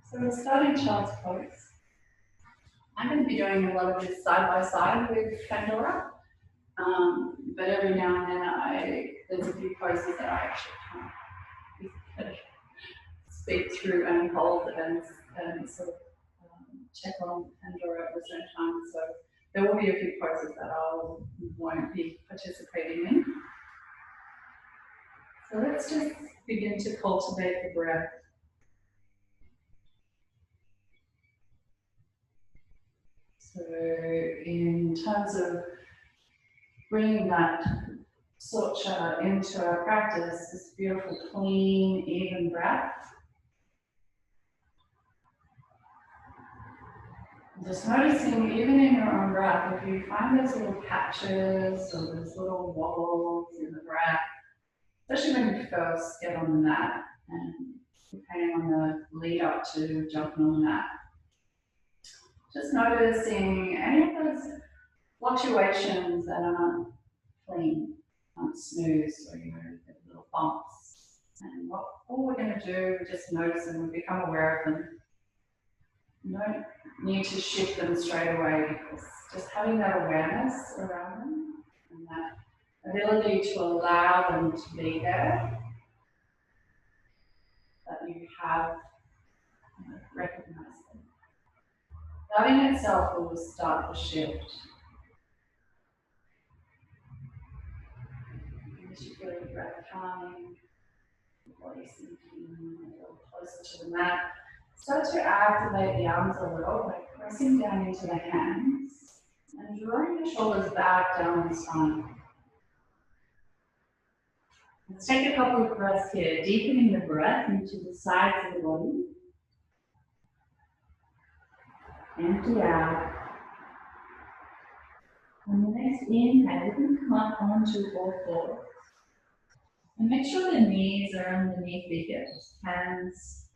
So we're starting child's pose. I'm going to be doing a lot of this side by side with Pandora, but every now and then there's a few poses that I actually can't speak through and hold and sort of check on Pandora at the same time. So there will be a few poses that I won't be participating in. So let's just begin to cultivate the breath. So in terms of bringing that Socha into our practice, this beautiful, clean, even breath. Just noticing, even in your own breath, if you find those little patches or those little wobbles in the breath, especially when you first get on the mat and depending on the lead up to jumping on the mat, just noticing any of those fluctuations that aren't clean, aren't smooth, or you know, little bumps. And all we're going to do is just notice them and become aware of them. You don't need to shift them straight away, because just having that awareness around them and that ability to allow them to be there, that you have recognized them. That in itself will start the shift. As you feel your breath calming, your body sinking a little closer to the mat, start to activate the arms a little by pressing down into the hands and drawing the shoulders back down the spine. Let's take a couple of breaths here, deepening the breath into the sides of the body. Empty out. On the next inhale, you can come up onto all fours. And make sure the knees are underneath the hips, hands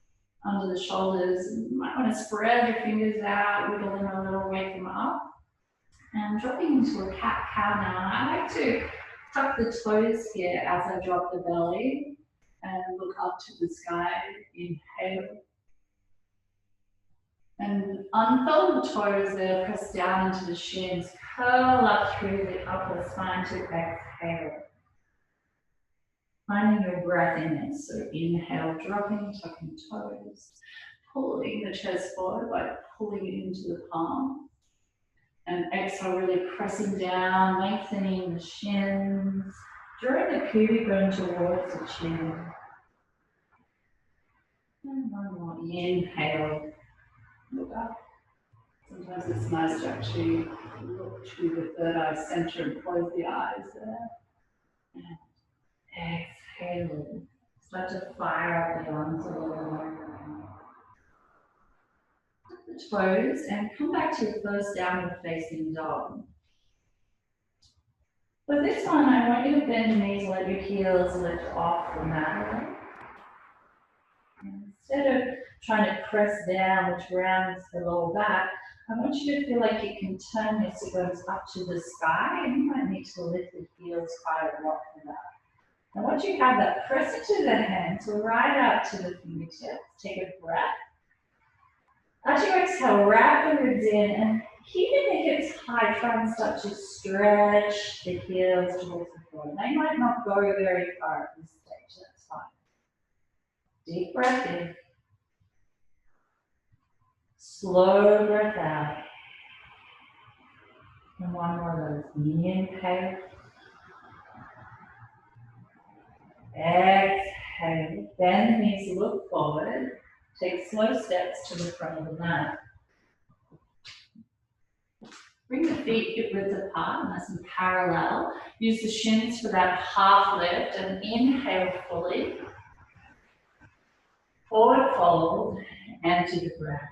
under the shoulders. You might want to spread your fingers out, wiggle them a little, wake them up. And dropping into a cat-cow now. I like to tuck the toes here as I drop the belly and look up to the sky. Inhale. And unfold the toes there, press down into the shins, curl up through the upper spine to exhale. Finding your breath in it. So inhale, dropping, tucking toes, pulling the chest forward by pulling it into the palm. And exhale, really pressing down, lengthening the shins, drawing the pubic bone towards the chin. And one more, inhale, look up. Sometimes it's nice to actually look to the third eye center and close the eyes there. And exhale, start to fire up the arms a little more. The toes and come back to your first downward facing dog. For this one, I want you to bend the knees, let your heels lift off the mat. Instead of trying to press down, which rounds the lower back, I want you to feel like you can turn your sit bones up to the sky, and you might need to lift the heels quite a lot for that. And once you have that, press into the hands, right out to the fingertips. Take a breath. As you exhale, wrap the ribs in and keeping the hips high, try and start to stretch the heels towards the floor. They might not go very far at this stage, that's fine. Deep breath in. Slow breath out. And one more of those. Inhale. Exhale. Bend the knees, look forward. Take slow steps to the front of the mat. Bring the feet hip width apart, nice and parallel. Use the shins for that half lift and inhale fully. Forward fold, empty the breath.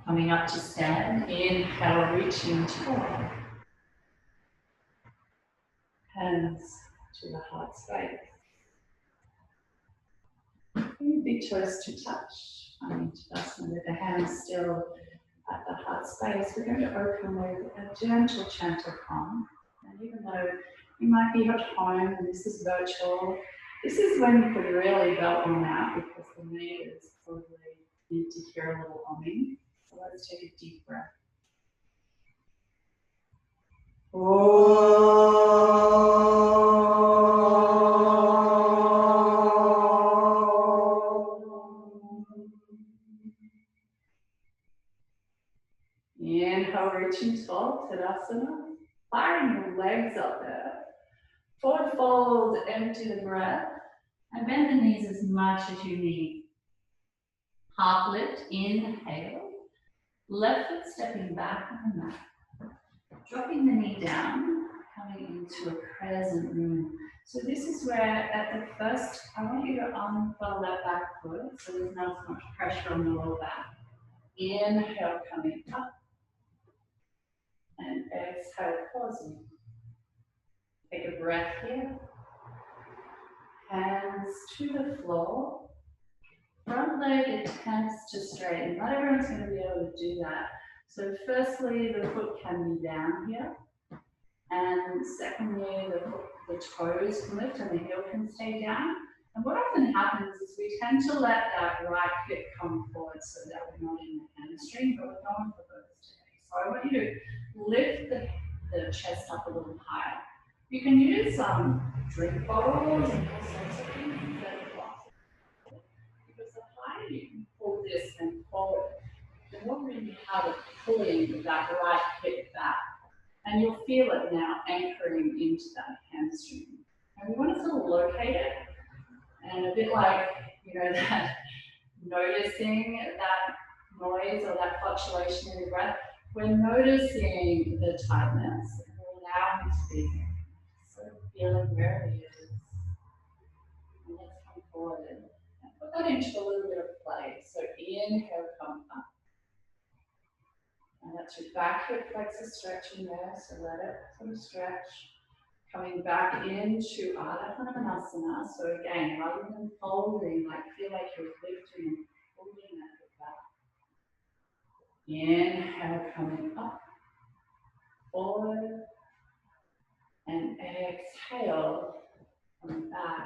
Coming up to stand, inhale, reaching tall. Hands to the heart space. Bring the big toes to touch. With the hands still at the heart space, we're going to open with a gentle chant of Om. And even though you might be at home and this is virtual, This is when you could really belt one out because the neighbors probably need to hear a little humming. So let's take a deep breath. Inhale, reaching tall, Tadasana. Firing your legs up there. Forward fold, empty the breath. And bend the knees as much as you need. Half lift, inhale. Left foot stepping back on the mat. Dropping the knee down, coming into a crescent moon. So this is where at the first, I want you to unfold that back foot so there's not as much pressure on the lower back. Inhale, coming up. And exhale, pausing. Take a breath here. Hands to the floor. Front leg attempts to straighten. Not everyone's going to be able to do that. So firstly, the foot can be down here. And secondly, the toes can lift and the heel can stay down. And what often happens is we tend to let that right hip come forward so that we're not in the hamstring, but we're going for those today. So I want you to lift the chest up a little higher. You can use drink bottles and all sorts of things instead of glasses. Because the higher you can pull this and forward, the more you have it pulling that right hip back. And you'll feel it now anchoring into that hamstring. And we want to sort of locate it. And a bit like, that noticing that noise or that fluctuation in the breath, we're noticing the tightness and we're allowing it to be there. Sort of feeling where it is. And let's come forward and put that into a little bit of play. So inhale, come up. And that's your back hip flexor stretching there, so let it sort of stretch. Coming back into Ardha Chandrasana. So again, rather than folding, feel like you're lifting and pulling that hip back. Inhale, coming up, forward, and exhale, coming back.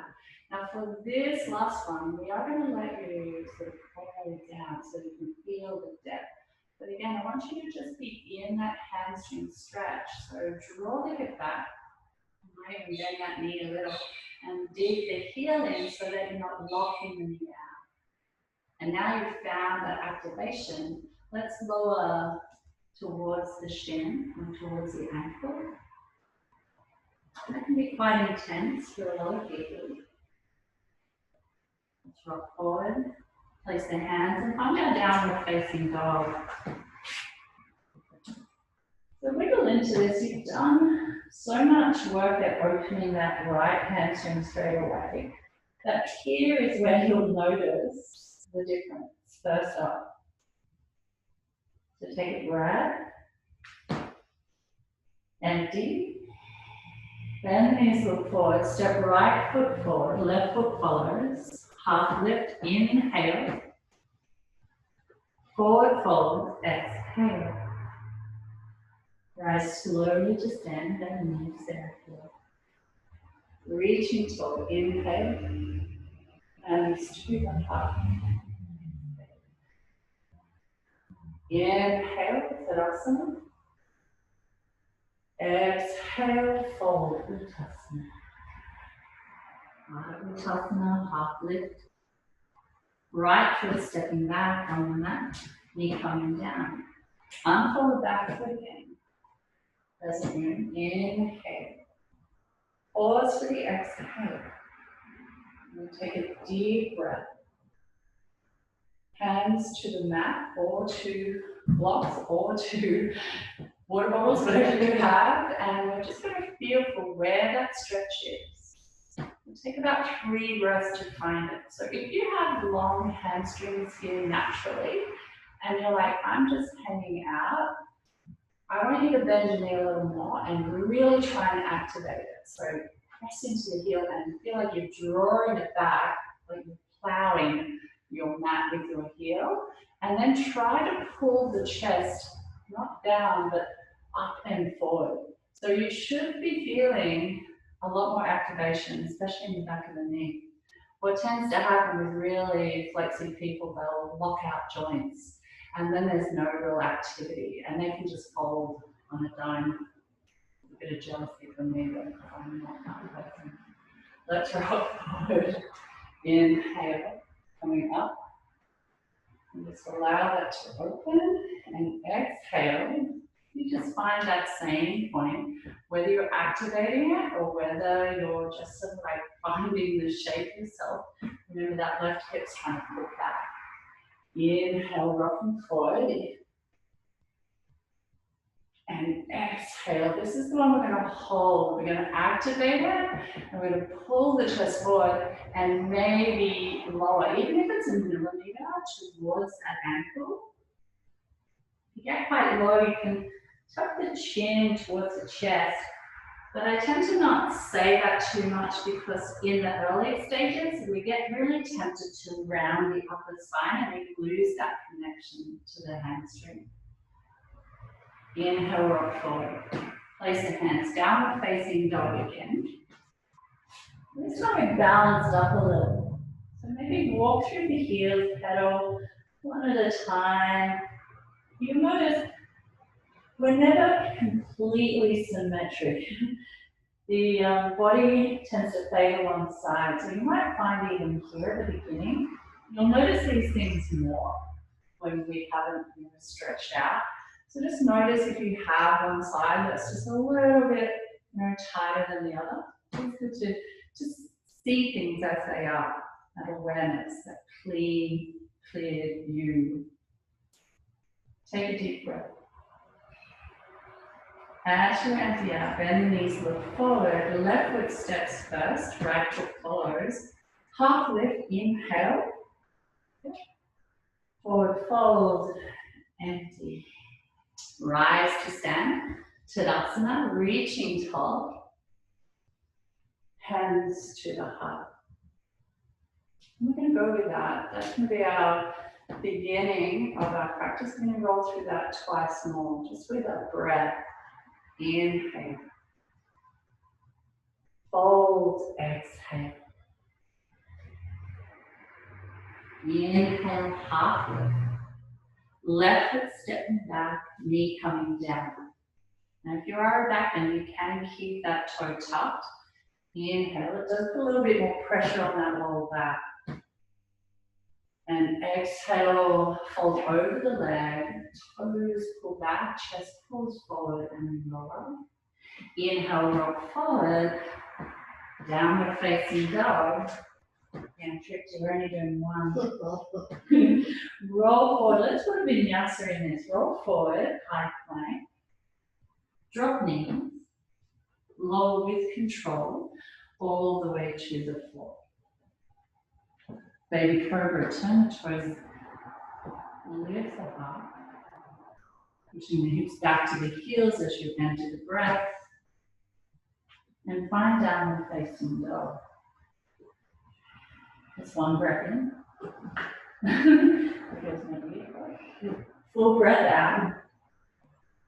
Now for this last one, we are going to let you sort of hold it down so you can feel the depth. But again, I want you to just be in that hamstring stretch. So draw the hip back. You might even bend that knee a little and dig the heel in so that you're not locking the knee out. And now you've found that activation. Let's lower towards the shin and towards the ankle. That can be quite intense for a lot of people. Let's rock forward. Place the hands and find our downward facing dog. So wiggle into this. You've done so much work at opening that right hamstring straight away. That here is where you'll notice the difference. First up. So take a breath. Empty. Bend the knees, look forward. Step right foot forward. Left foot follows. Half lift. Inhale. Forward fold. Exhale. Rise slowly to stand and leave there. Reaching tall. Inhale. And to the heart. Inhale. Tadasana. Exhale. Fold. Uttasana. Uttasana. Half lift. Right foot stepping back on the mat. Knee coming down. Unfold the back foot again. Present room. Inhale. Pause for the exhale. And take a deep breath. Hands to the mat or to blocks or to water bottles, whatever you have. And we're just going to feel for where that stretch is. We'll take about 3 breaths to find it. So if you have long hamstrings here naturally, and you're like, I'm just hanging out, I want you to bend your knee a little more and really try and activate it. So press into the heel and feel like you're drawing it back, like you're plowing your mat with your heel. And then try to pull the chest, not down, but up and forward. So you should be feeling a lot more activation, especially in the back of the knee. What tends to happen with really flexy people, they'll lock out joints and then there's no real activity and they can just fold on a dime. A bit of jealousy from me, but I'm not that person. Let's rock forward. Inhale, coming up. And just allow that to open and exhale. You just find that same point, whether you're activating it or whether you're just sort of like finding the shape yourself. Remember that left hip's trying to pull back. Inhale, rocking forward. And exhale. This is the one we're going to hold. We're going to activate it. And we're going to pull the chest forward and maybe lower, even if it's a millimeter towards that ankle. If you get quite low, you can tuck the chin towards the chest. But I tend to not say that too much because in the early stages, we get really tempted to round the upper spine and we lose that connection to the hamstring. Inhale, rock forward. Place the hands downward facing dog again. This time we balanced up a little. So maybe walk through the heels, pedal one at a time. You notice we're never completely symmetric. The body tends to favor one side, so you might find even here at the beginning, you'll notice these things more when we haven't stretched out. So just notice if you have one side that's just a little bit tighter than the other. It's good to just see things as they are, that awareness, that clean, clear view. Take a deep breath. As you empty out, bend the knees, look forward. Left foot steps first, right foot follows. Half lift, inhale. Forward fold, empty. Rise to stand, Tadasana, reaching tall. Hands to the heart. We're going to go with that. That's going to be our beginning of our practice. We're going to roll through that twice more, just with a breath. Inhale. Fold, exhale. Inhale, half lift. Left foot stepping back, knee coming down. Now if you are back and you can keep that toe tucked. Inhale, it does put a little bit more pressure on that lower back. And exhale, fold over the leg, toes pull back, chest pulls forward and lower. Inhale, rock forward, downward facing dog. And trips, you're only doing one. Roll forward, let's put a vinyasa in this. Roll forward, high plank. Drop knees, lower with control, all the way to the floor. Baby cobra, turn the toes, lift the heart. Pushing the hips back to the heels as you enter the breath. And find downward facing dog. Just one breath in. Full breath out.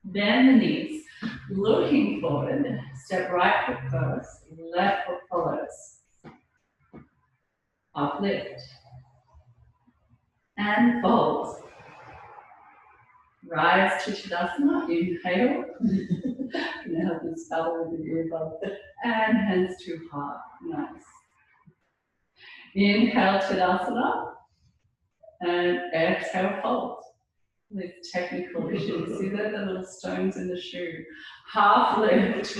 Bend the knees. Looking forward. Step right foot first. Left foot follows. Uplift. And fold. Rise to Tadasana. Inhale. Now the spell with the earbud. And hands to heart. Nice. Inhale, Tadasana, and exhale, fold. These technical issues. See that, the little stones in the shoe. Half lift.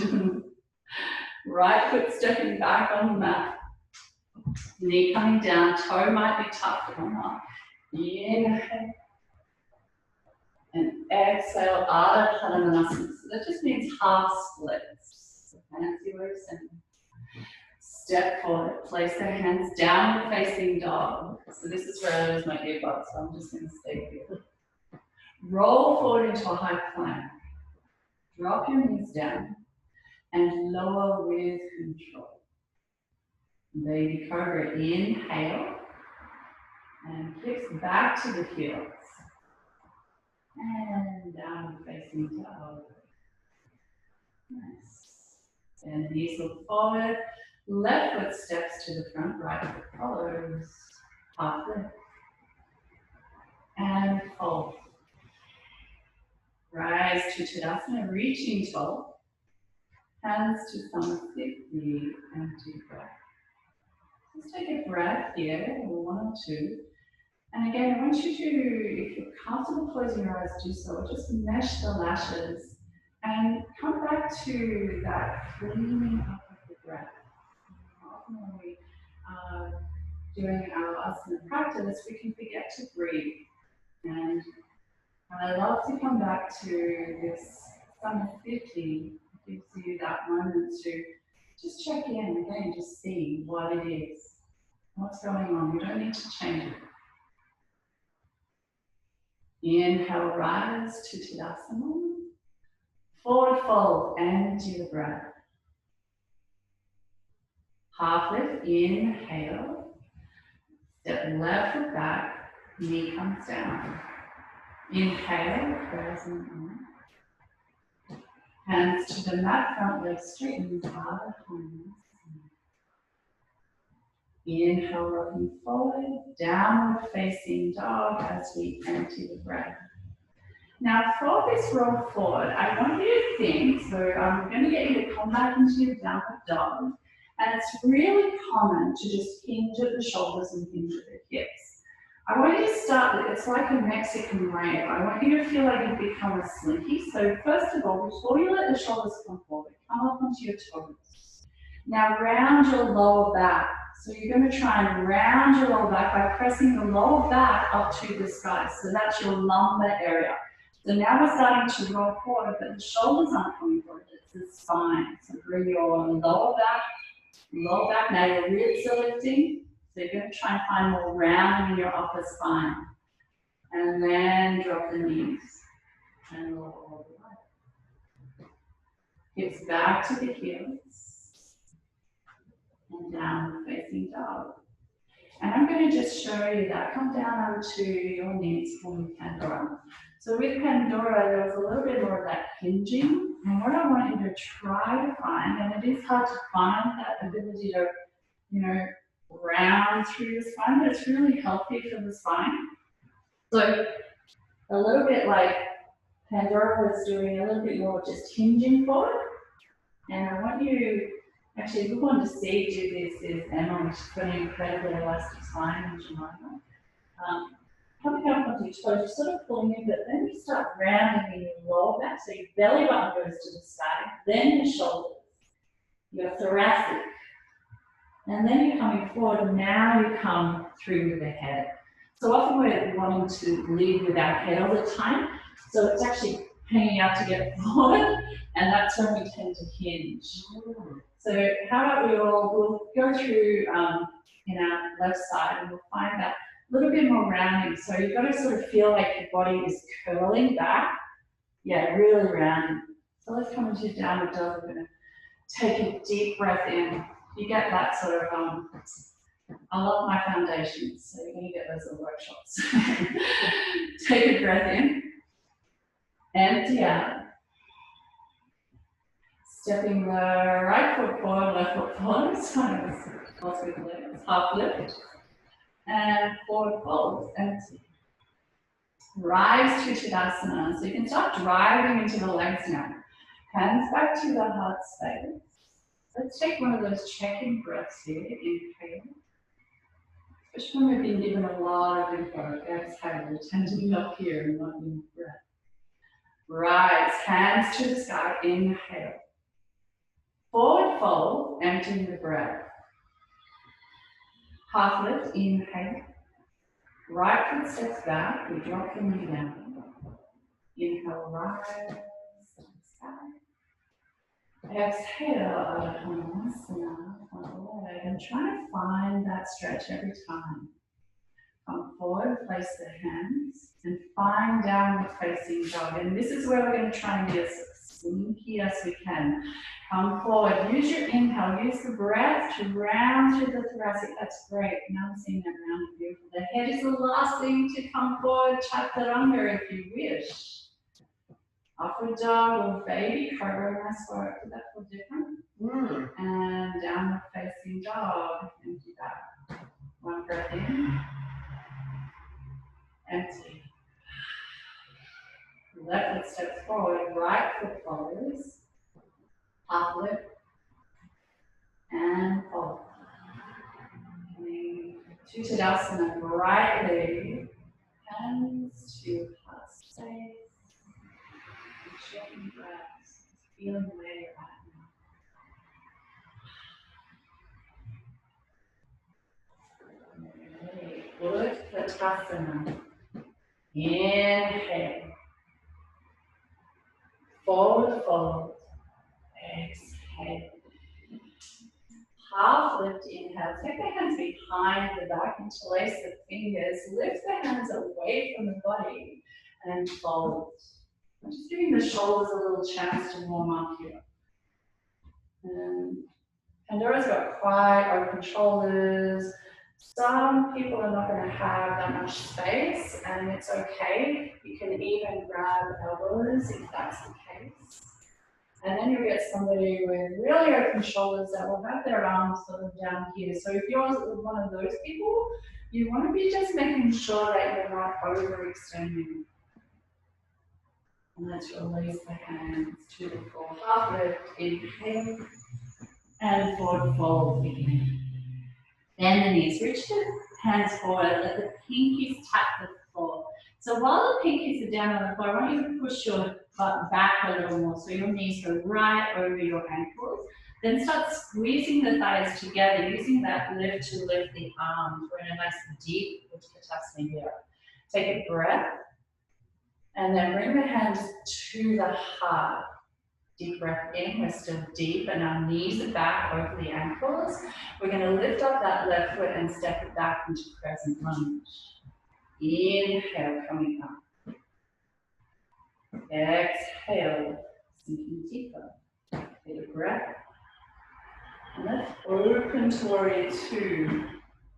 Right foot stepping back on the mat. Knee coming down, toe might be tucked or not. Inhale. And exhale, Ardha Chaturanga. So that just means half splits. Fancy way of saying. Step forward, place the hands downward facing dog. So this is where I lose my earbuds, so I'm just going to stay here. Roll forward into a high plank. Drop your knees down and lower with control. Baby cobra, inhale and hips back to the heels. And downward facing dog. Nice. And knees look forward. Left foot steps to the front, right foot follows. Half lift. And fold. Rise to Tadasana, reaching tall. Hands to thumbs, 50, and deep breath. Just take a breath here, or one or two. And again, I want you to, if you're comfortable closing your eyes, do so. Just mesh the lashes and come back to that cleaning up of the breath. Often when we are doing our asana practice, we can forget to breathe. And I love to come back to this summer 50. It gives you that moment to just check in again, just see what it is, what's going on. You don't need to change it. Inhale, rise to Tadasana. Forward fold, empty the breath. Half lift, inhale. Step left foot back, knee comes down. Inhale, present arm. Hands to the mat, front leg straightens, Ardha Hanuasana. Inhale, rocking forward, downward facing dog as we empty the breath. Now for this roll forward, I want you to think, so I'm going to get you to come back into your downward dog, and it's really common to just hinge at the shoulders and hinge at the hips. I want you to start with, it's like a Mexican wave. I want you to feel like you've become a slinky. So first of all, before you let the shoulders come forward, come up onto your toes. Now round your lower back. So you're going to try and round your lower back by pressing the lower back up to the sky. So that's your lumbar area. So now we're starting to roll forward, but the shoulders aren't coming forward, it's the spine. So bring your lower back. Now your ribs are lifting. So you're going to try and find more rounding in your upper spine. And then drop the knees. And lower all the way. Hips back to the heels. And down facing dog. And I'm going to just show you that. Come down onto your knees forming Pandora. So with Pandora, there was a little bit more of that hinging. And what I want you to try to find, and it is hard to find that ability to, round through your spine, but it's really healthy for the spine. So a little bit like Pandora was doing, a little bit more just hinging forward. And I want you, actually, if we want to see do this is Emma, she's got an incredibly elastic spine in Jemima. Coming up onto your toes, you're sort of pulling in, but then you start rounding in your lower back, so your belly button goes to the sky, then your shoulders, your thoracic, and then you're coming forward, and now you come through with the head. So often we're wanting to lead with our head all the time, so it's actually hanging out to get forward, and that's when we tend to hinge. So how about we'll go through in our left side, and we'll find that a little bit more rounding. So you've got to sort of feel like your body is curling back. Yeah, really rounding. So let's come into downward dog. We're going to take a deep breath in. You get that sort of, I love my foundations, so you're going to get those at workshops. Take a breath in. Empty out. Stepping the right foot forward, left foot forward. So it's half lift. And forward fold, empty. Rise to Tadasana. So you can start driving into the legs now. Hands back to the heart space. Let's take one of those check-in breaths here. Inhale. Especially when we've been given a lot of info. Exhale. We tend to be up here and not in breath. Rise. Hands to the sky. Inhale. Forward fold, emptying the breath. Half lift, inhale. Right foot steps back, we drop the knee down. Inhale, rise to the sky. Exhale, Ardha Hanuasana, front leg, and try to find that stretch every time. Come forward, place the hands, and find downward facing dog. And this is where we're going to try and be as slinky as we can. Come forward, use your inhale, use the breath to round through the thoracic. That's great. Now I'm seeing that round and beautiful. The head is the last thing to come forward. Chaturanga if you wish. Upward dog or baby cobra. Nice work. Did that feel different? And downward facing dog. Empty that. One breath in. Empty. Left foot steps forward, right foot follows. Half lift. And fold. Coming to Tadasana, right leg. Hands to heart space. Gentle breaths. Feeling where you're at now. Good. Tadasana. Inhale. Forward fold. Exhale. Half lift, inhale. Take the hands behind the back, interlace the fingers. Lift the hands away from the body and fold. I'm just giving the shoulders a little chance to warm up here. Pandora's got quite open shoulders. Some people are not going to have that much space, and it's okay. You can even grab elbows if that's the case. And then you get somebody with really open shoulders that will have their arms sort of down here. So if you're one of those people, you want to be just making sure that you're not overextending. And let's release the hands to the floor. Half lift, inhale, and forward fold again. Bend the knees, reach the hands forward, let the pinkies tap the floor. So while the pinkies are down on the floor, I want you to push your butt back a little more so your knees go right over your ankles. Then start squeezing the thighs together, using that lift to lift the arms. We're in a nice deep Utkatasana here. Take a breath, and then bring the hands to the heart. Deep breath in, we're still deep, and our knees are back over the ankles. We're going to lift up that left foot and step it back into crescent lunge. Inhale, coming up. Exhale, sinking deeper. Take a breath. And let's open to warrior two.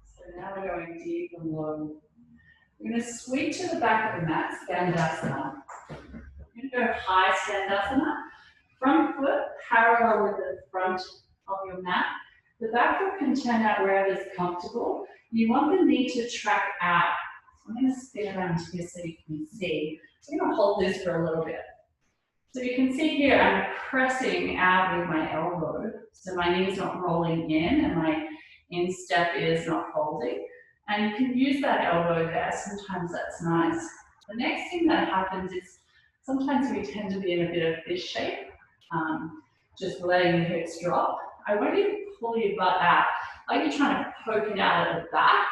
So now we're going deep and low. We're going to sweep to the back of the mat, Skandasana. We're going to go high Skandasana. Front foot parallel with the front of your mat. The back foot can turn out wherever is comfortable. You want the knee to track out. So I'm going to spin around here so you can see. So I'm going to hold this for a little bit. So you can see here I'm pressing out with my elbow. So my knee is not rolling in and my instep is not holding. And you can use that elbow there. Sometimes that's nice. The next thing that happens is sometimes we tend to be in a bit of this shape. Just letting the hips drop. I want you to pull your butt out, like you're trying to poke it out at the back,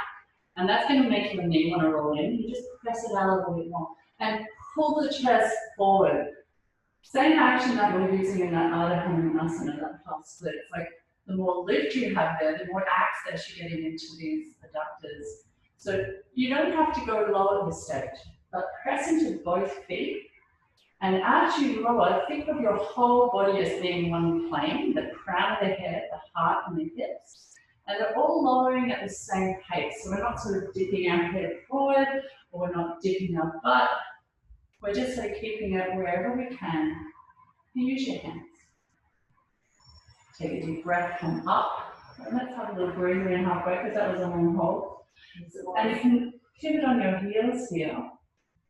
and that's going to make your knee want to roll in. You just press it out a little bit more and pull the chest forward. Same action that we're using in that Ardha Hanumanasana, that half split. It's like the more lift you have there, the more access you're getting into these adductors. So you don't have to go low at this stage, but press into both feet. And as you lower, think of your whole body as being one plane, the crown of the head, the heart, and the hips. And they're all lowering at the same pace. So we're not sort of dipping our head forward, or we're not dipping our butt. We're just sort of keeping it wherever we can. And use your hands. Take a deep breath, come up. And let's have a little breather in halfway, because that was a long hold. And you can pivot on your heels here.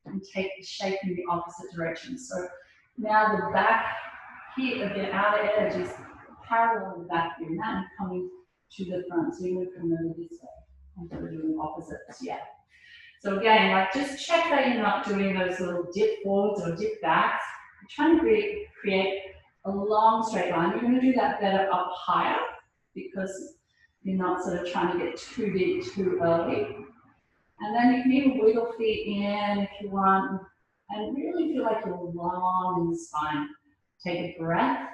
And take the shape in the opposite direction. So now the back here, the outer edge is parallel to the back of your mat and coming to the front. So you move from over this way. I'm sort of doing opposites, yeah. So again, like just check that you're not doing those little dip forwards or dip backs. You're trying to create a long straight line. You're going to do that better up higher because you're not sort of trying to get too deep too early. And then you can even wiggle feet in if you want, and really feel like you're long in the spine. Take a breath.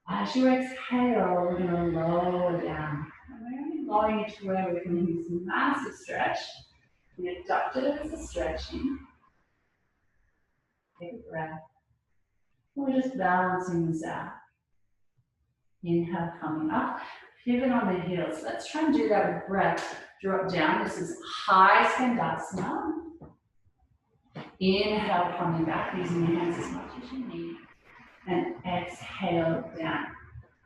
As you exhale, we're going to lower down. And we're going to be lowering it to where we can use massive stretch. The adductors are stretching. Take a breath. We're just balancing this out. Inhale, coming up. Pivot on the heels. Let's try and do that with breath. Drop down. This is high Skandasana. Inhale, coming back, using your hands as much as you need. And exhale down.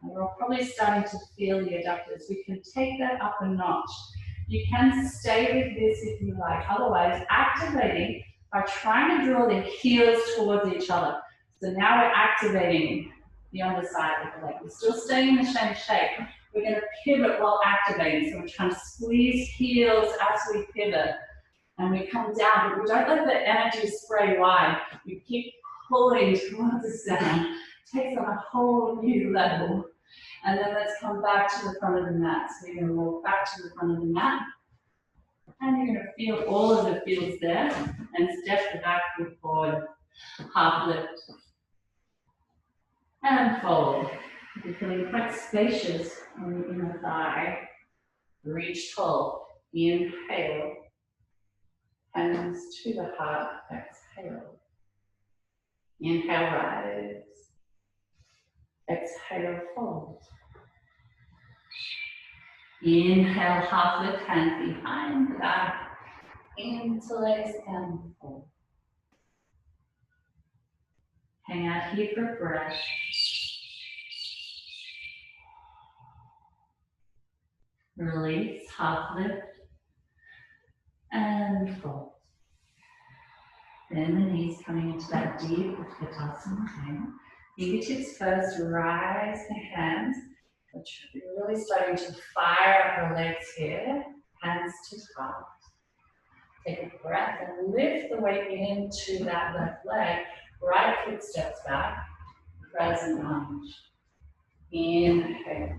And we're probably starting to feel the adductors. We can take that up a notch. You can stay with this if you like. Otherwise, activating by trying to draw the heels towards each other. So now we're activating the underside of the leg. We're still staying in the same shape. We're going to pivot while activating. So we're trying to squeeze heels as we pivot. And we come down, but we don't let the energy spray wide. We keep pulling towards the center. Takes on a whole new level. And then let's come back to the front of the mat. So you're going to walk back to the front of the mat. And you're going to feel all of the feels there. And step the back foot forward. Half lift. And fold. You're feeling quite spacious on the inner thigh. Reach tall. Inhale. Hands to the heart. Exhale. Inhale, rise. Exhale, fold. Inhale, half lift, hands behind the back. Interlace and fold. Hang out here for breath. Release, half lift, and fold. Then the knees coming into that deep Utkatasana. Fingertips first, rise the hands. We're really starting to fire up the legs here. Hands to heart. Take a breath and lift the weight into that left leg. Right foot steps back. Crescent lunge. Inhale.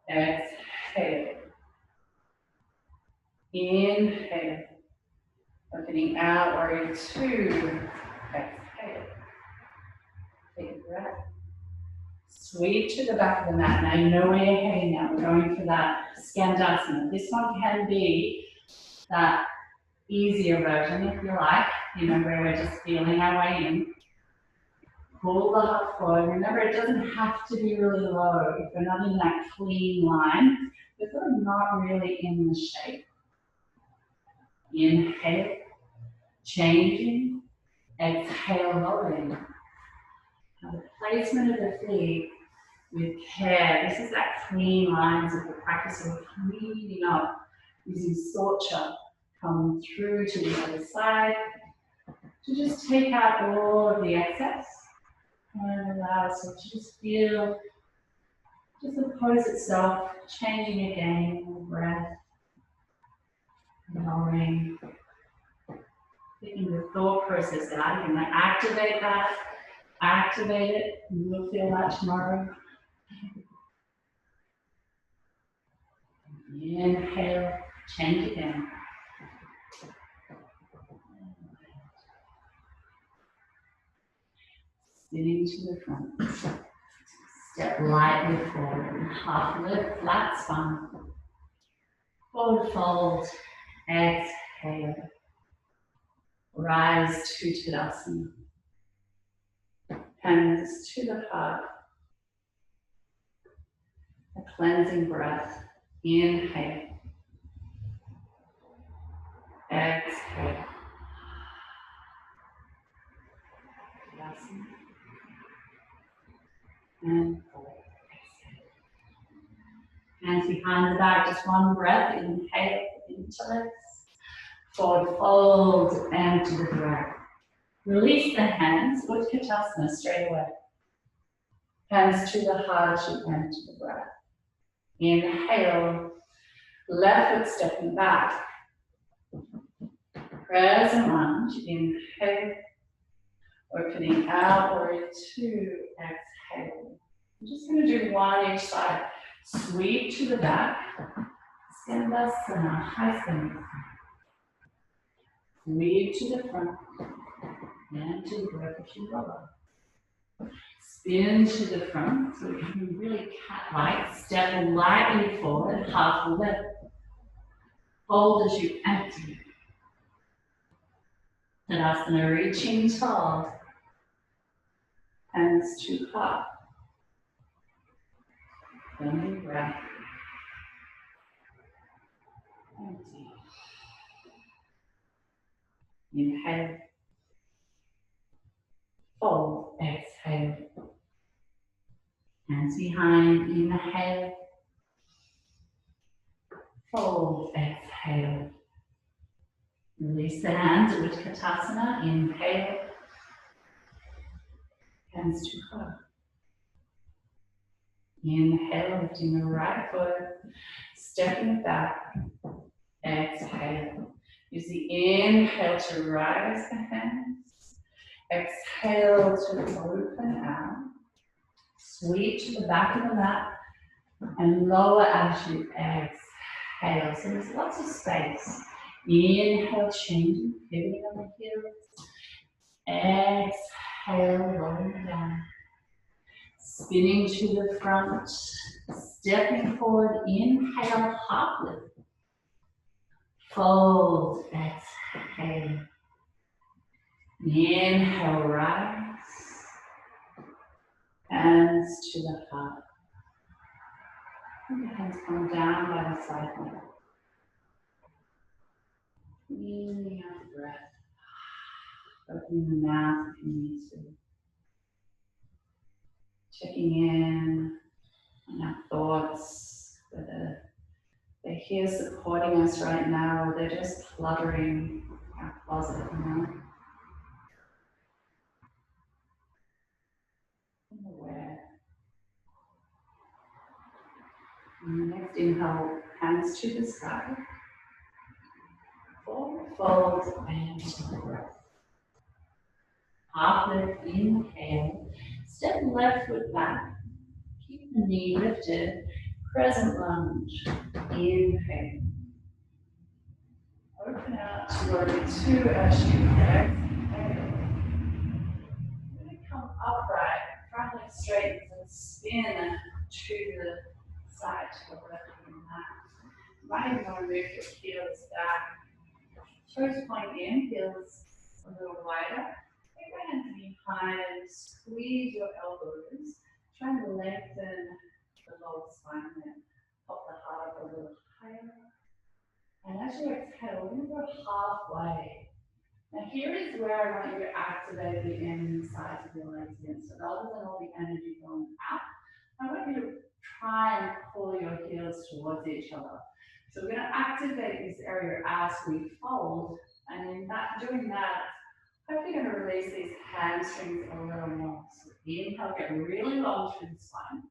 Exhale. Inhale. Opening out, warrior two. Exhale. Take a breath. Sweep to the back of the mat. Now you know where you're heading now. We're going for that Skandasana. This one can be that easier version if you like. You know, where we're just feeling our way in. Pull the heart forward. Remember, it doesn't have to be really low. If we're not in that clean line, we're sort of not really in the shape. Inhale, changing. Exhale, lowering. Now the placement of the feet with care. This is that clean lines of the practice of cleaning up using Sorcha. Come through to the other side to just take out all of the excess and allow us to just feel just the pose itself changing again, breath, lowering, taking the thought process out. You can activate that, activate it, and you'll feel that tomorrow. Inhale, change again. Spinning to the front. Step lightly forward. Half lift, flat spine. Forward fold. Exhale. Rise to Tadasana. Hands to the heart. A cleansing breath. Inhale. Exhale. Tadasana. And fold. Exhale. Hands behind the back, just one breath. Inhale, interlace. Forward fold and to the breath. Release the hands, Utkatasana straight away. Hands to the heart as you enter the breath. Inhale, left foot stepping back. Crescent lunge, inhale. Opening out, warrior two, exhale. I'm just going to do one each side. Sweep to the back. Skandasana, high Skandasana. Sweep to the front. And to the breath if you lower. Spin to the front, so you can really cat-like. Step lightly forward, half lift. Fold as you empty. Tadasana, reaching tall. Hands to heart. Bending breath. Empty. Inhale. Fold. Exhale. Hands behind, inhale. Fold, exhale. Release the hands, Utkatasana, inhale. Hands to heart. Inhale, lifting the right foot, stepping back. Exhale. Use the inhale to rise the hands. Exhale to open out. Sweep to the back of the mat and lower as you exhale. So there's lots of space. Inhale, changing, pivoting on the heels. Exhale, rolling down. Spinning to the front, stepping forward, inhale, half lift. Fold, exhale. Inhale, rise. Hands to the heart. And the hands come down by the side leg. Cleaning out the breath. Opening the mouth if you need to. Checking in on our thoughts, whether they're here supporting us right now or they're just cluttering our closet, I'm aware. And the next inhale, hands to the sky. Forward fold and breath. Half lift, inhale. Step left foot back. Keep the knee lifted. Crescent lunge. Inhale. Open out to warrior two as you exhale. You're going to come upright, front leg straight and spin to the side to the left of the mat. You might even want to move your heels back. Toes point in, heels a little wider. Take your hands behind and squeeze your elbows. Try and lengthen the lower spine there. Pop the heart up a little higher. And as you exhale, we're going to go halfway. Now here is where I want you to activate the end sides of your legs in. So rather than all the energy going out, I want you to try and pull your heels towards each other. So we're going to activate this area as we fold, and in doing that, hopefully going to release these hamstrings a little more. So inhale, get really long through the spine.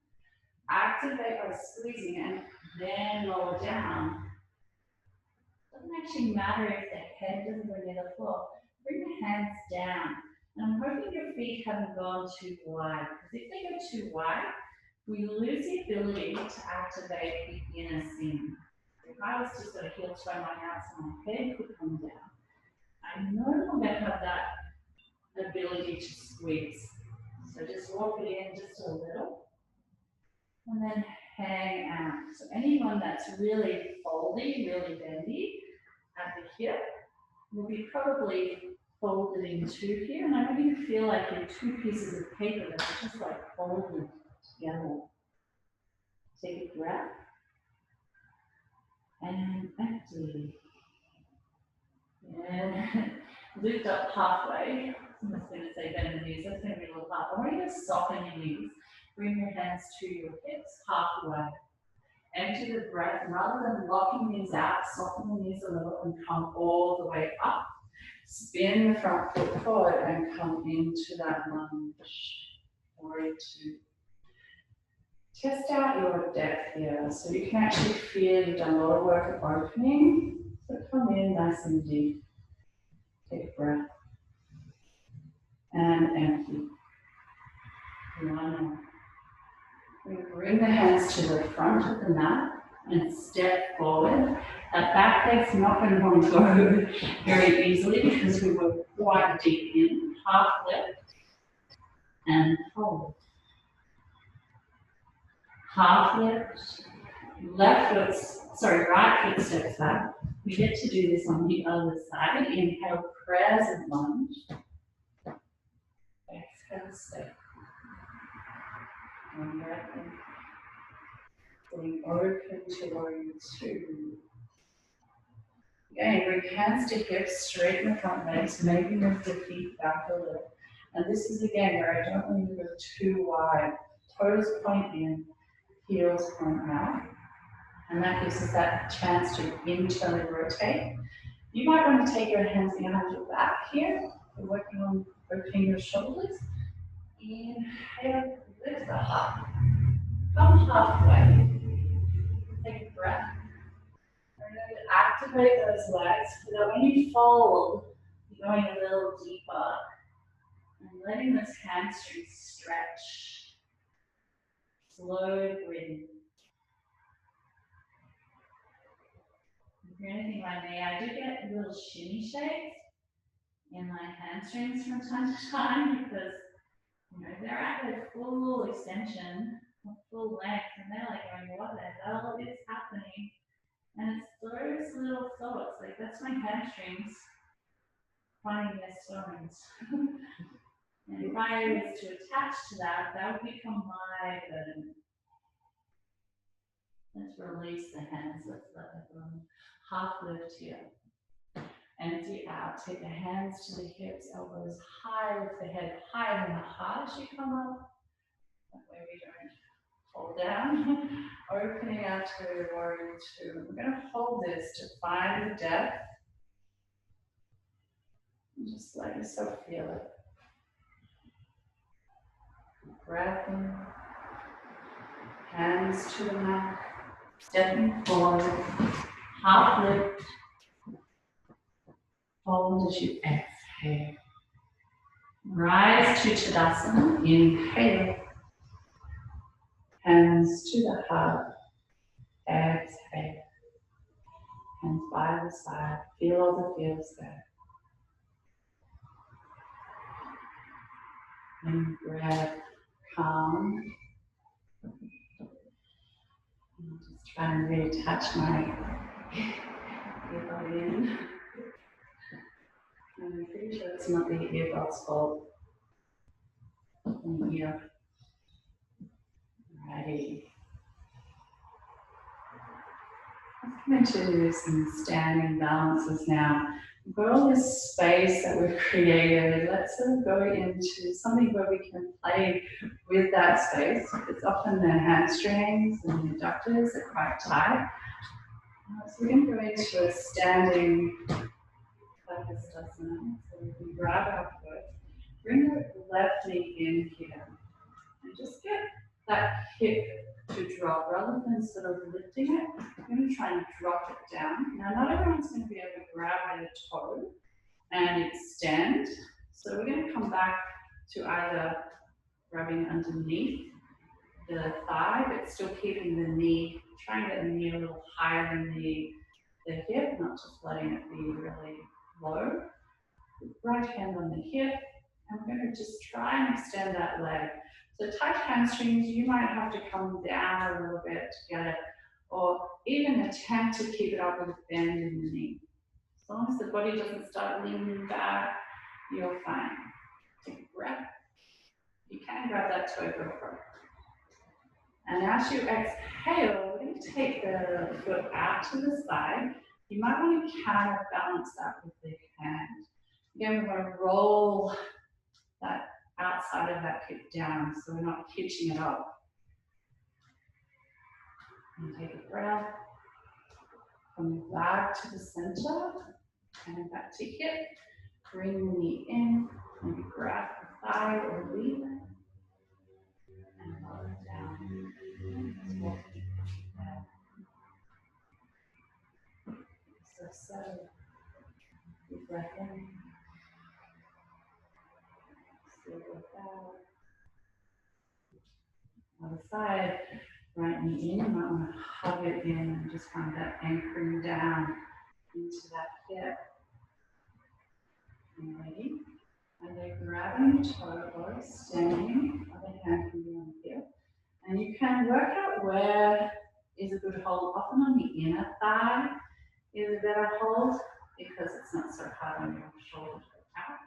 Activate by squeezing and then lower down. Doesn't actually matter if the head doesn't go near the floor. Bring the hands down. And I'm hoping your feet haven't gone too wide, because if they go too wide, we lose the ability to activate the inner seam. If I was to sort of heel toe my out, so my head could come down, I know I'm going to have that ability to squeeze. So just walk it in just a little, and then hang out. So anyone that's really foldy, really bendy at the hip will be probably folded in two here, and I want you to feel like you're two pieces of paper that are just like folded together. Take a breath. And empty. And lift up halfway. I'm just going to say bend the knees. That's going to be a little hard. I want you to soften your knees. Bring your hands to your hips halfway. Empty the breath. Rather than locking these out, soften the knees a little and come all the way up. Spin the front foot forward and come into that lunge. Warrior two. Test out your depth here, so you can actually feel you've done a lot of work at opening. So come in nice and deep. Take a breath. And empty. One more. We bring the hands to the front of the mat and step forward. That back leg's not going to want to go very easily because we were quite deep in. Half lift and fold. Half lift, right foot steps back. We get to do this on the other side. Inhale, crescent lunge. Exhale, step. One breath in. Going open to warrior two. Again, bring hands to hips, straighten the front legs, maybe move the feet back a little. And this is again where I don't want you to go too wide. toes point in, heels point out. And that gives us that chance to internally rotate. You might want to take your hands behind your back here. We're working on opening your shoulders. Inhale, lift the heart. Come halfway. Take a breath. Remember to activate those legs so that when you fold, you're going a little deeper and letting those hamstrings stretch. Slow breathing. If you're anything like me, I do get little shimmy shakes in my hamstrings from time to time because they're at their full extension, full length, and they're like going, what the hell is happening? And it's those little thoughts, like that's my hamstrings finding their stones. And if I was to attach to that, that would become my burden. Let's release the hands, let's let them half lift here. Empty out, take the hands to the hips, elbows high, lift the head higher than the heart as you come up. That way we don't fall down. Opening out to warrior two. We're going to hold this to find the depth. And just let yourself feel it. Breath in. Hands to the mat. Stepping forward. Half lift. Hold as you exhale. Rise to Tadasana. Inhale. Hands to the heart. Exhale. Hands by the side. Feel all the feels there. And breath, calm. I'm just trying to reattach my earbud in. I'm pretty sure it's not the earbud's fault. Here. Alrighty. Let's come into some standing balances now. We've got all this space that we've created. Let's sort of go into something where we can play with that space. It's often the hamstrings and the adductors are quite tight. So we're going to go into a standing Padasana. So we can grab our foot, bring the left knee in here, and just get that hip to drop rather than sort of lifting it. I'm going to try and drop it down. Now, not everyone's going to be able to grab their toe and extend. So we're going to come back to either grabbing underneath the thigh, but still keeping the knee, trying to get the knee a little higher than the hip, not just letting it be really low. Right hand on the hip, and we're going to just try and extend that leg. So tight hamstrings, you might have to come down a little bit to get it, or even attempt to keep it up with a bend in the knee. As long as the body doesn't start leaning back, you're fine. Take a breath. You can grab that toe, go for it. And as you exhale, we're going to take the foot out to the side. You might want to counterbalance that with the hand. Again, we're going to roll that outside of that hip down so we're not hitching it up. And take a breath. Come back to the center and back to hip. Bring the knee in. Maybe grab the thigh or leave it. And lower it down. Just walk back. So settle. Deep breath in. Slow breath out. Other side. Right knee in, you might want to hug it in and just find that anchoring down into that hip. And ready? And then grabbing the toe or extending, other hand can be on the hip. And you can work out where is a good hold. Often on the inner thigh is a better hold because it's not so hard on your shoulder to go out.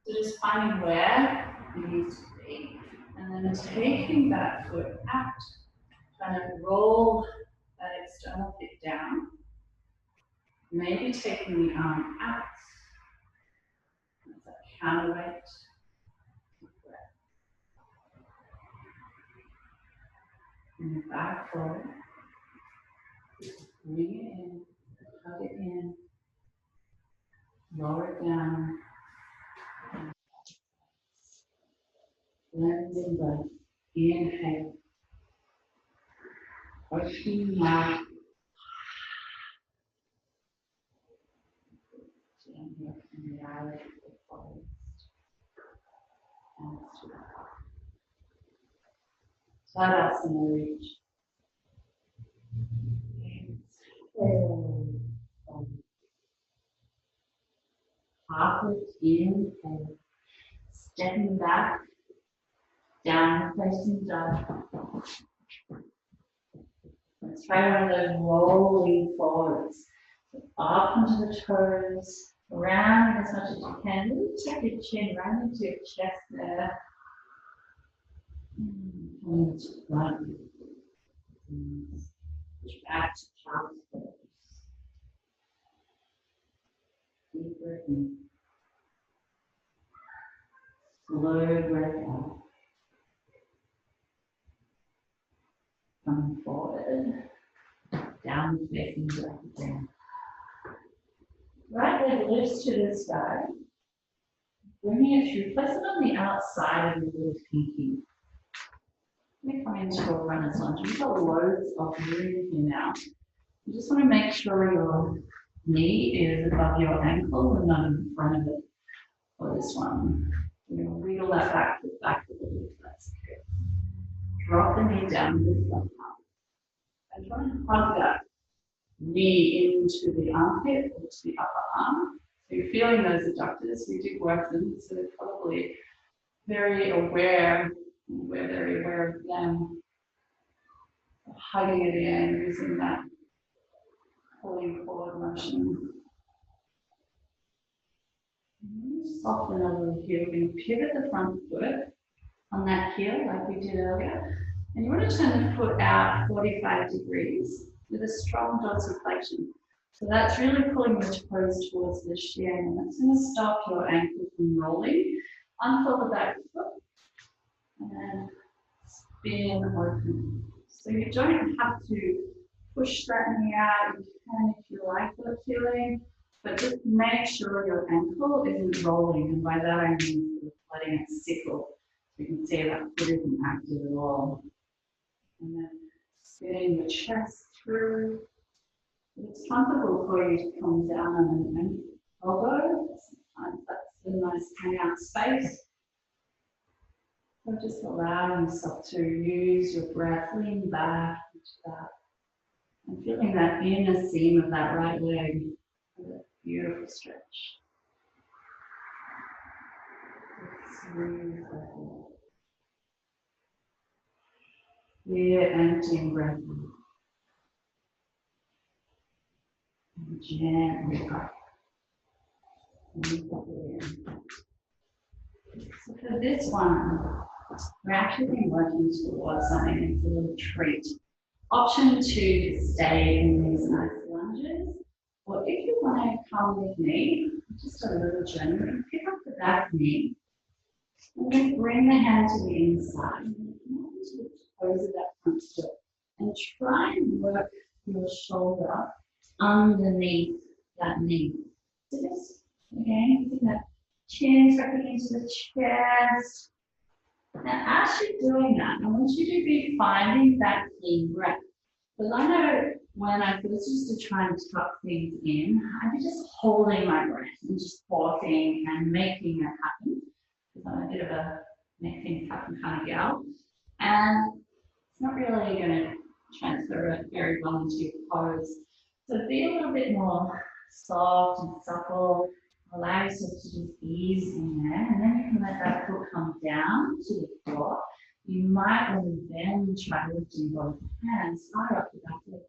So just finding where it needs to be. And then taking that foot out. Kind of roll that external hip down. Maybe taking the arm out. That's that counterweight. Deep breath. And your back foot. Bring it in, hug it in, lower it down. Cleansing breath. Inhale. Open your mouth. And your reality follows. And Tadasana reach. Exhale. Halfway inhale. Stepping back. Down facing dog. Let's try one of those rolling forwards. Up onto the toes, round as much as you can. Really check your chin right into your chest there. Coming to front. Push back to child's pose. Deep breath in. Slow breath out. Coming forward. Down facing dog again. Right leg lifts to the sky. Bringing it through, place it on the outside of your little pinky. Let me come into a runner's lunge. We've got loads of room here now. You just want to make sure your knee is above your ankle and not in front of it for this one. You're going to wiggle that back a little bit. That's good. Drop the knee down, lift up. And try and hug that knee into the armpit or to the upper arm. So you're feeling those adductors. We do work them, so they're probably very aware. We're very aware of them. Hugging it in, using that pulling forward motion. Soften a little here. We're going to pivot the front foot on that heel like we did earlier. And you want to turn the foot out 45 degrees with a strong dorsiflexion. So that's really pulling the toes towards the shin, and that's going to stop your ankle from rolling. Unfold the back foot and spin open. So you don't have to push that knee out. You can if you like that feeling, but just make sure your ankle isn't rolling. And by that I mean letting it sickle. So you can see that foot isn't active at all. And then spinning your chest through. If it's comfortable for you to come down on an elbow, sometimes that's a nice hangout space. So just allowing yourself to use your breath, lean back into that. And feeling that inner seam of that right leg. A beautiful stretch. Smooth breath in. Clear, emptying breath in. And gently up. So for this one, we're actually been working towards something that's a little treat. Option 2 to stay in these nice lunges. Or if you want to come with me, just a little journey, pick up the back knee. And then bring the hand to the inside. And to the toes of that front foot. And try and work your shoulder underneath that knee. So just, again, keep that chin tucking into the chest. Now, as you're doing that, I want you to be finding that clean breath. Because I know when I first used to try and tuck things in, I'd be just holding my breath and just pausing and making it happen. Because I'm a bit of a make things happen kind of gal. And it's not really going to transfer it very well into your pose. So be a little bit more soft and supple. Allow yourself to just ease in there, and then you can let that foot come down to the floor. You might want to then try lifting both hands high up the back leg.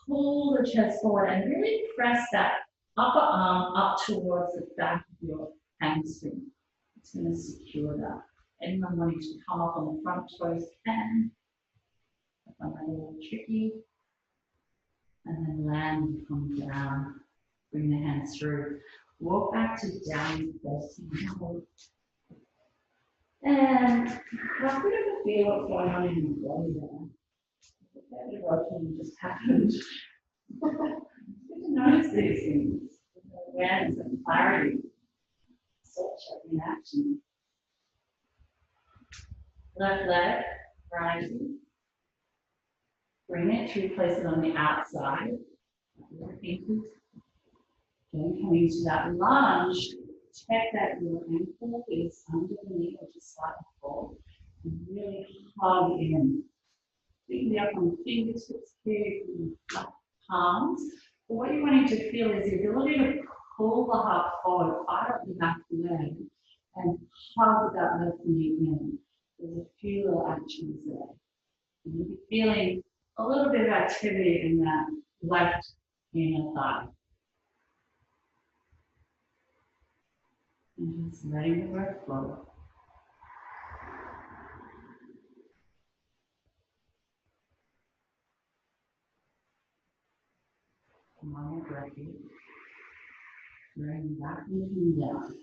Pull the chest forward and really press that upper arm up towards the back of your hamstring. It's going to secure that. Anyone wanting to come up on the front toes can. I find that a little tricky. And then land and come down. Bring the hands through. Walk back to down facing dog. And have a bit of a feel what's going on in your body there. David Rothman just happened. Good to notice these things. Awareness and clarity. Such in action. Left leg, rising. Bring it to place it on the outside. Then coming to that lunge, check that your ankle is under the knee or just slightly forward. And really hug in. Feet up on the fingertips here, palms. But what you're wanting to feel is the ability to pull the heart forward, quite up the back leg, and hug that left knee in. There's a few little actions there. And you'll be feeling a little bit of activity in that left inner thigh. And just letting the breath flow. Come on, your breath here. Bring back and down.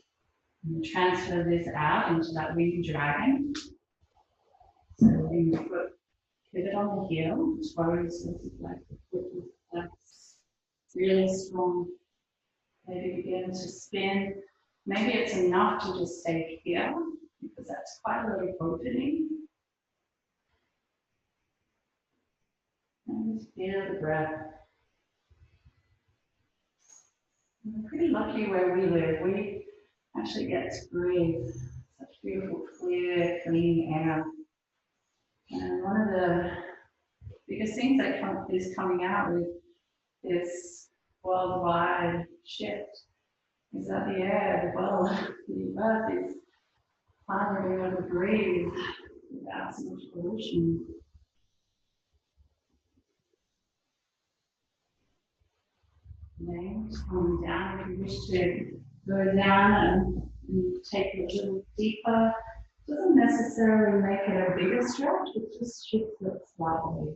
And transfer this out into that winged dragon. So bring your foot, pivot on the heel, toes like the foot is flexed, really strong. Maybe begin to spin. Maybe it's enough to just stay here because that's quite a lot of opening. And just feel the breath. We're pretty lucky where we live. We actually get to breathe such beautiful, clear, clean air. And one of the biggest things that is coming out with this worldwide shift is that the air, the world, the earth is finally being able to breathe without so much pollution. Okay, coming down. If you wish to go down and take it a little deeper, doesn't necessarily make it a bigger stretch, it just shifts it slightly.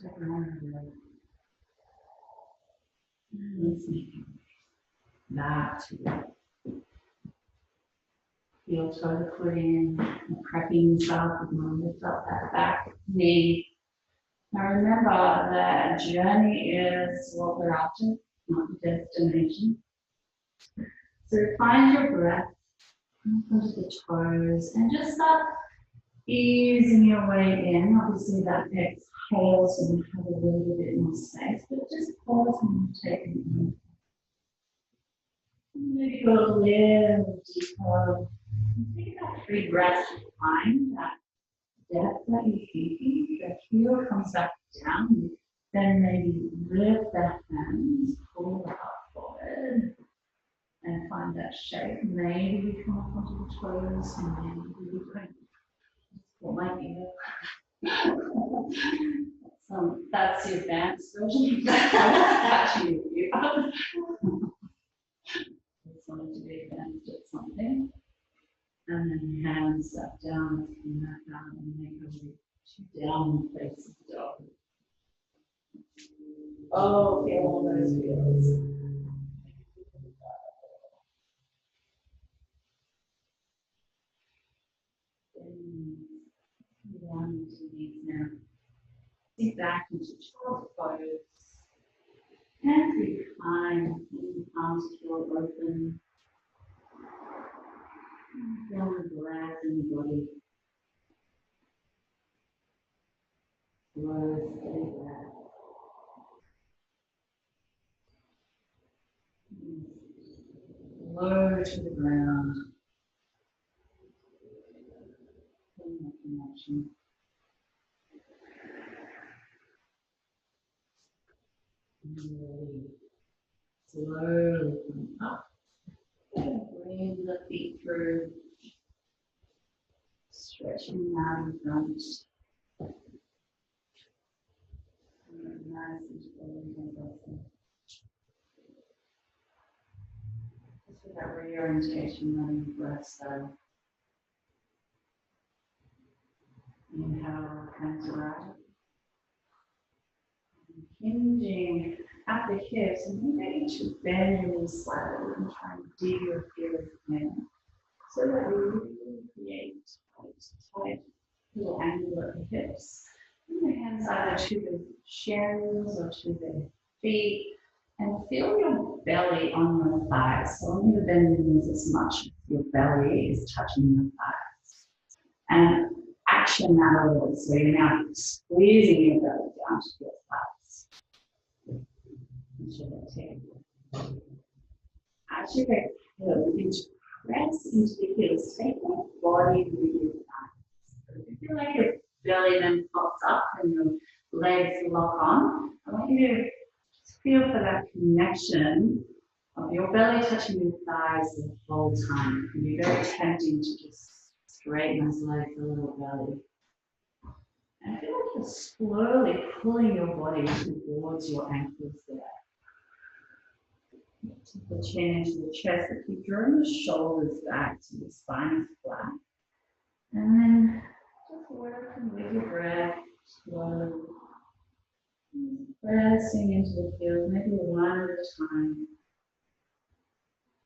Check around let's make it that. Feel toe put in, prepping yourself with my lift up that back knee. Now remember that journey is what we're after, not the destination. So find your breath, come onto the toes, and just start easing your way in. Obviously that exhale, so you have a little bit more space, but just pause and take it in. Maybe go a little deeper. Take about 3 breaths to find that depth that you're thinking. The heel comes back down. Then maybe lift the hands, pull the heart forward, and find that shape. Maybe you come up onto the toes, and maybe you don't. What might be that's the advanced version. Actually, you just wanted to be advanced at something. And then hands up down, and that down, and make a way to down face of the dog. Oh, feel all those feels. Down into knees now. Sink back into child's pose. Hands behind, arms feel open. Feel the breath in the body. Slow, steady breath. Low to the ground. Feel that connection. Really slowly come up. Bring the feet through. Stretching out in front. Nice and slowly. Just with that reorientation, letting the breath start. Inhale, hands around. Hinging at the hips, and maybe to bend your knees slightly and try and dig your heels in so that we really create tight little angle at the hips. Bring your hands either to the shins or to the feet, and feel your belly on your thighs. So only the bend in the knees as much as your belly is touching your thighs. And action that a little. So you're now squeezing your belly down to your thighs. As you exhale, you can press into the heels. Take your body with your thighs. If you feel like your belly then pops up and your legs lock on, I want you to feel for that connection of your belly touching your thighs the whole time. It can be very tempting to just straighten those legs a little belly. And feel like you're slowly pulling your body towards your ankles there. Take the chin into the chest, but keep drawing the shoulders back so the spine is flat. And then just working with your breath, slowly. Pressing into the heels, maybe one at a time.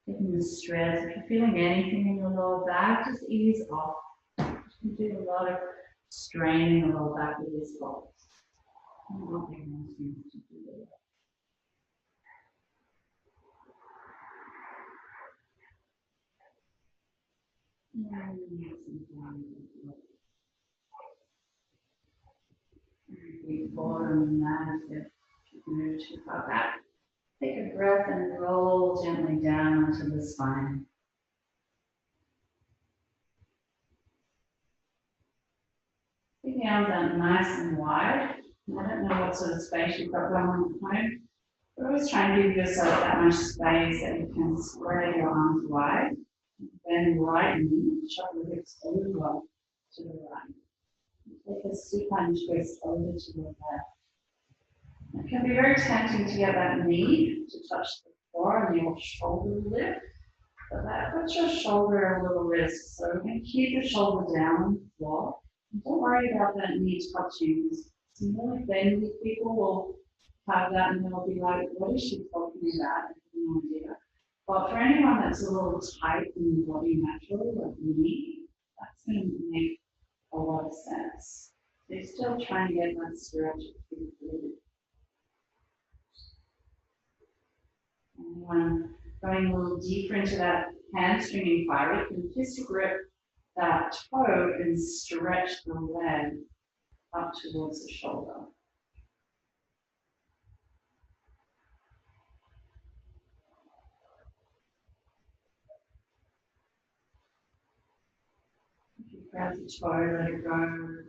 Taking the stress. If you're feeling anything in your lower back, just ease off. You can do a lot of straining in the lower back with this box. Not big enough to do that. Big bottom mat if you can move too far back. Take a breath and roll gently down onto the spine. Keep the arms out nice and wide. I don't know what sort of space you've got going on at home. But always try and give yourself that much space that you can spread your arms wide. Bend right knee, shove the hips over to the right. Take a supine twist over to the left. It can be very tempting to get that knee to touch the floor and your shoulder lift, but that puts your shoulder at a little risk. So we're going to keep your shoulder down on the floor. And don't worry about that knee touching. Some really bendy people will have that and they'll be like, what is she talking about? I have no idea. But for anyone that's a little tight in the body naturally, like me, that's going to make a lot of sense. So you're still trying to get that stretch of the glute. Anyone going a little deeper into that hamstring inquiry, you can just grip that toe and stretch the leg up towards the shoulder. If you grab the toe, let it go, and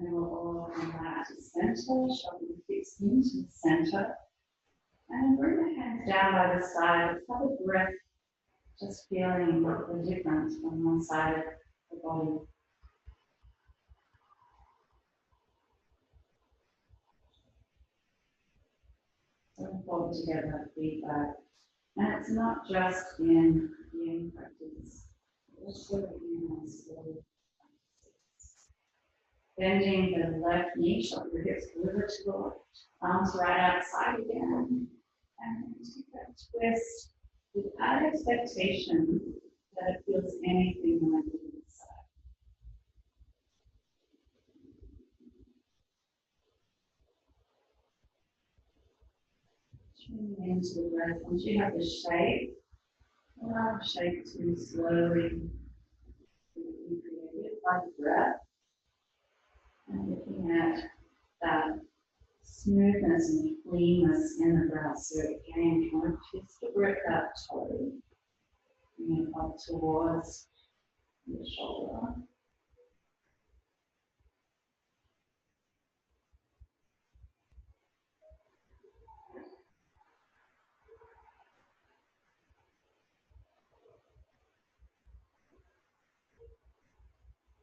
then we'll all come back to center, shove the hips into the center, and bring the hands down by the side. Let's have a breath, just feeling the difference from one side of the body. So important to get that feedback. And it's not just in yin practice, also in our slow practices. Bending the left knee, shove your hips over to the left, arms right outside again, and take that twist without expectation that it feels anything like the inside. Tuning into the breath. Once you have the shape, allow the shape to slowly be created by the breath. And looking at that smoothness and cleanness in the breath. So again, you want to twist the grip that toe, bring it up towards the shoulder.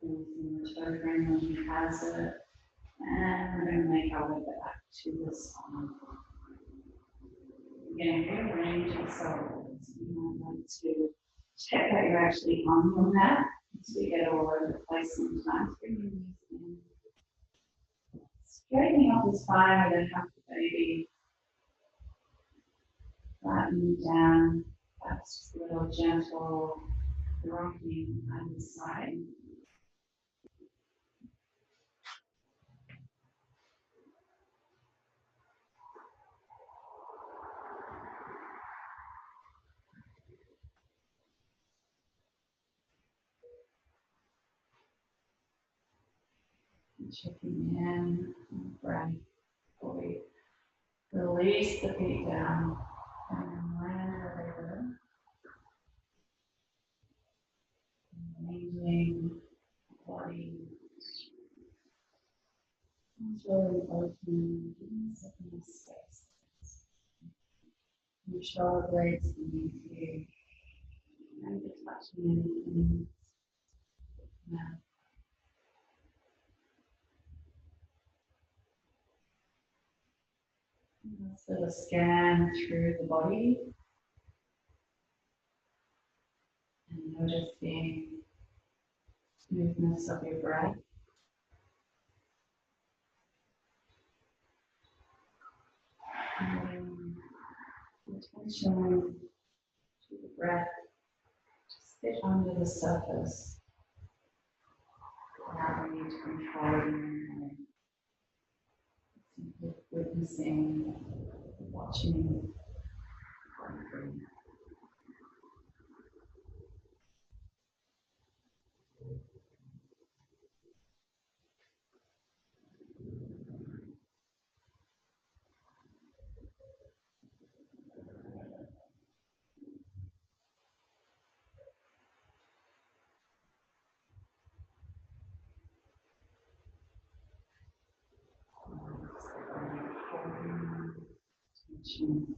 Using the toe frame when he has it. And we're going to make our way back to the spine. Again, rearrange yourself. You might want to check that you're actually on the mat. So you get all over the place sometimes. Bring your knees in. Straightening up the spine, we're going to have to maybe flatten down. That's just a little gentle rocking on the side. Checking in on the breath before we release the feet down and then land over. Arranging the body. It's really open, open space. Your shoulder blades beneath you. And you're touching anything. Now, sort of scan through the body and noticing smoothness of your breath. And attention to the breath, just sit under the surface, allowing you to control your mind. Simply witnessing, watching, breathing. Attention.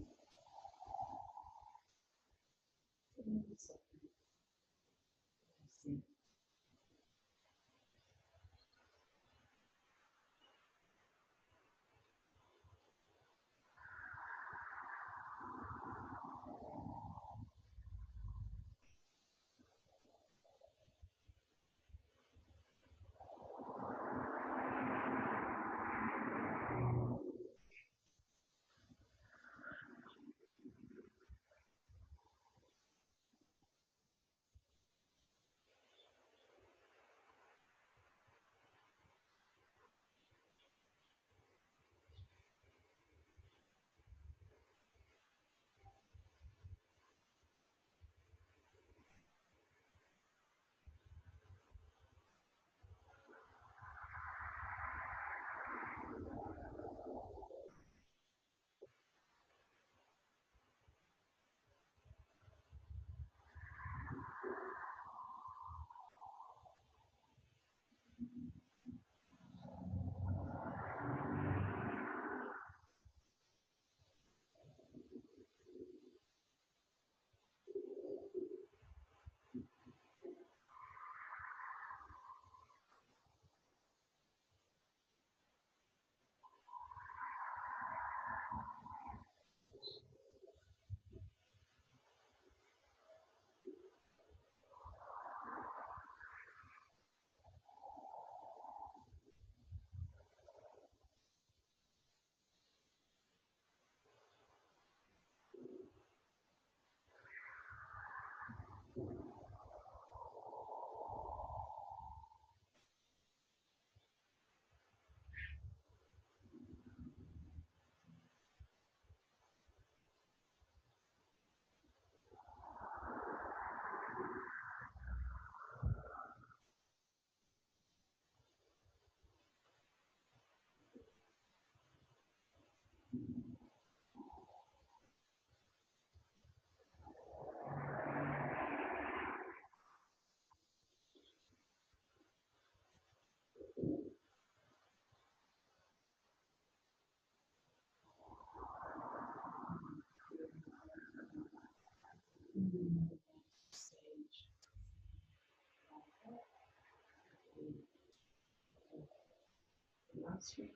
Stay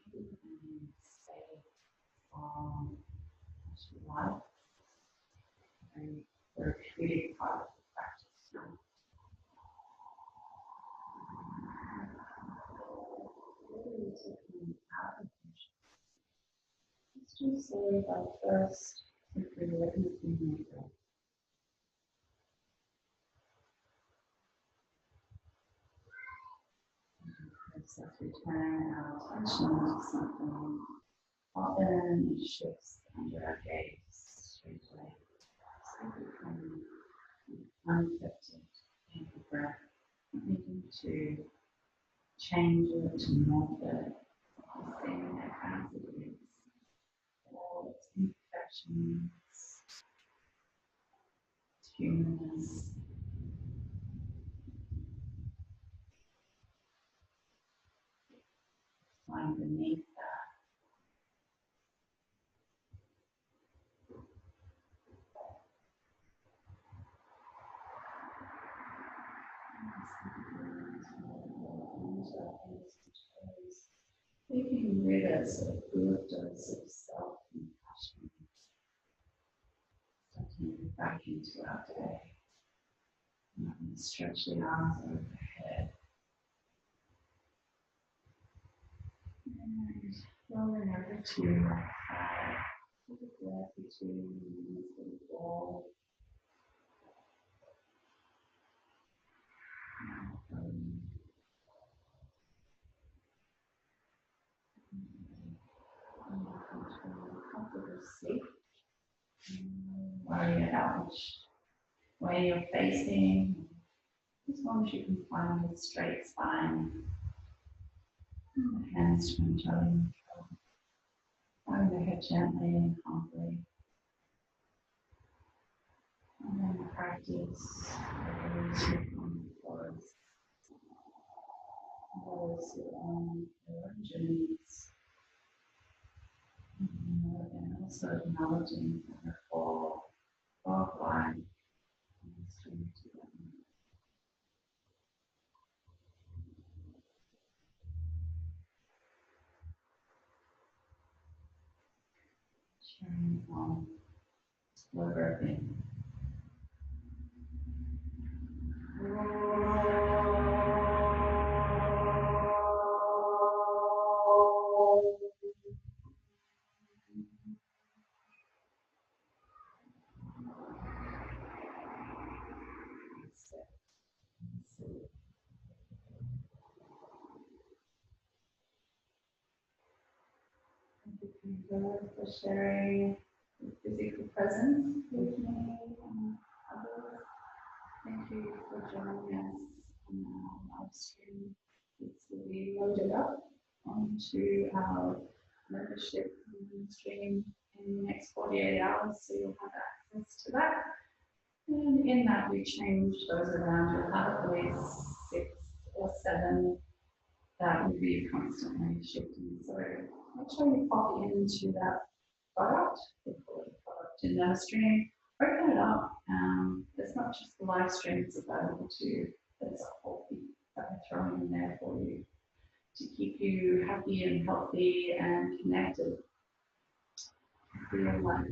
as you like. Very therapeutic part of the practice. Really taking out of tension. Let's just say that first, simply witnessing your breath. As we turn our attention to something, often it shifts under our gaze straight away. So we become unaffected in the breath, needing to change it, to morph it, seeing it as it is, all its imperfections, its humanness. Lying beneath that. Taking with us a good dose of self-compassion, starting back into our day. Stretch the arms overhead. And rolling over to your side. Take a breath between these little balls. Comfortable seat. Worry about which way you're facing. As long as you can find a straight spine. And the hands from each other. Bowing the head gently and humbly. And then practice those who come for us. Those who are on their own journeys. And also acknowledging their fall of life and stream to them. Sharing on slow birthing. Thank you for sharing your physical presence with me and others. Thank you for joining us on our live stream. This will be loaded up onto our membership stream in the next 48 hours, so you'll have access to that. And in that, we change those around. You'll have at least 6 or 7 that will be constantly shifting. So make sure you pop into that product. We call it product in our stream. Open it up. There's not just the live streams available to you, there's a whole heap that we're throwing in there for you to keep you happy and healthy and connected. Feel like